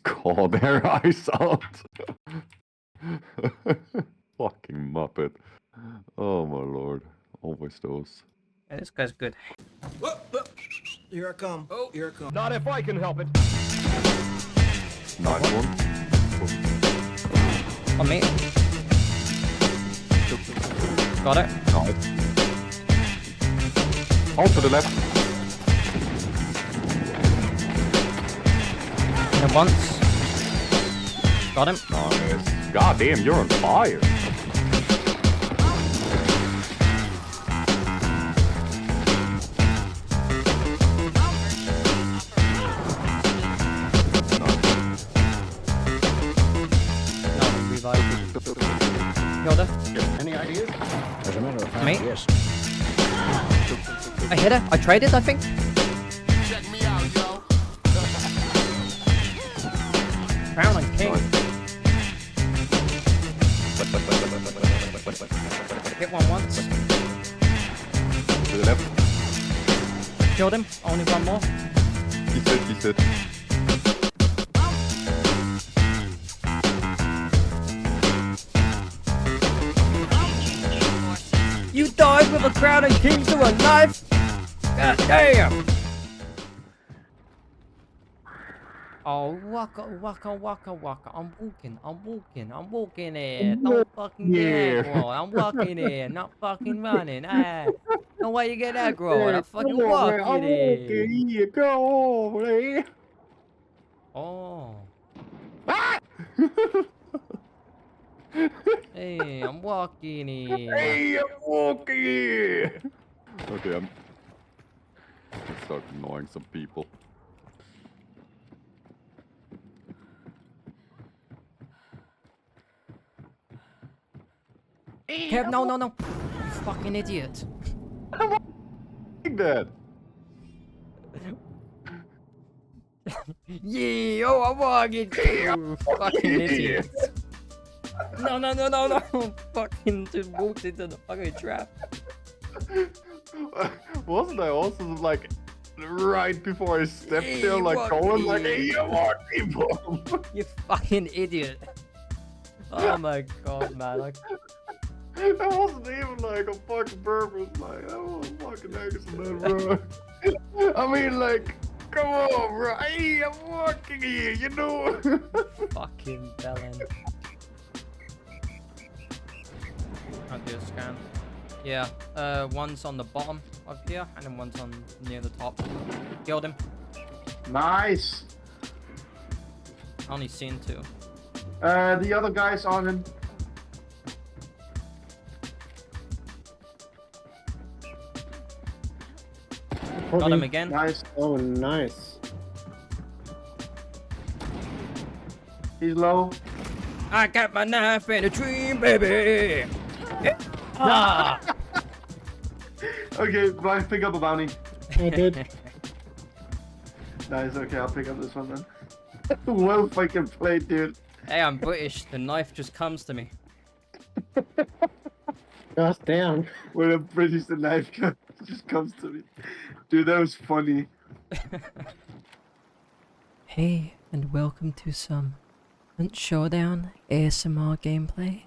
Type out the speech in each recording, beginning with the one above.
Call their eyes out. Fucking Muppet. Oh my lord. Always those. Yeah, this guy's good. Here I come. Oh, here I come. Not if I can help it. Nice one. On me. Got it. Nice. All to the left. And once. Got him. Nice. God damn, you're on fire. No, revive. Killed her. Any ideas? As a matter of fact, Me? yes. I hit her. I traded, I think. Check me out, yo. Crown and king. Hit one once. To the left. Killed him. Only one more. He said. You died with a crown and king to a knife. God damn. Oh, waka. I'm walking here. Don't fucking get aggro. I'm walking here, not fucking running. Ah, no way you get aggro. I'm fucking walking here. Here, go over there. Oh. Hey, I'm walking here. Hey, I'm walking here. Okay, I'm gonna start annoying some people. Kev, no. You fucking idiot. Like that. Yeah, oh, I'm walking. You fucking idiot. No. Fucking just walked into the fucking trap. Wasn't I also like right before I stepped Hey, there, like what going like, the- "Hey, you want people?" You fucking idiot. Oh my god, man. Like, That wasn't even like a fucking purpose. Like, that was fucking accident, bro. I mean, like, come on, bro. Hey, I'm walking here, you know. fucking bellend. I'll do a scan. Yeah, one's on the bottom of here, and then one's on near the top. Killed him. Nice. Only seen two. The other guy's on him. Got him again. Nice. Oh, nice. He's low. I got my knife in a dream, baby. Ah. Okay, Brian, pick up a bounty. I did. Nice. Okay, I'll pick up this one then. Well fucking played, dude. Hey, I'm British. The knife just comes to me. God damn. When a British the knife just comes to me. Dude, that was funny. Hey, and welcome to some Showdown ASMR gameplay.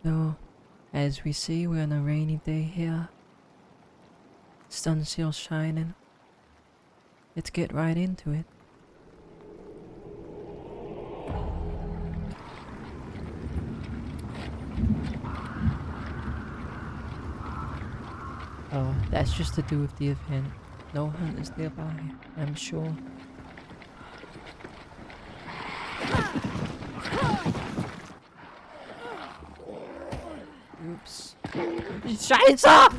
So, as we see, we're on a rainy day here. Sun's still shining. Let's get right into it. Oh, that's just to do with the event. No hunters nearby, I'm sure. Oops. Scheiße!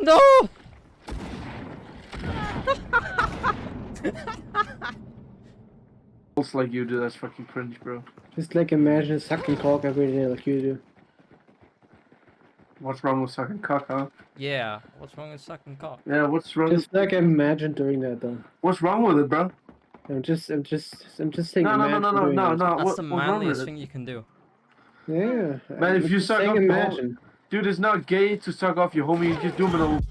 No! Looks like you do. That's fucking cringe, bro. Just like imagine sucking cock every day like you do. What's wrong with sucking cock, huh? Yeah, what's wrong with sucking cock? Yeah, what's wrong? Just like imagine doing that though. What's wrong with it, bro? I'm just saying No, imagine no, doing that. no. That's What's the wrong with manliest it? thing you can do. Yeah. Man, if I'm you just suck saying up the whole- imagine. Dude, it's not gay to suck off your homie. You just do him in a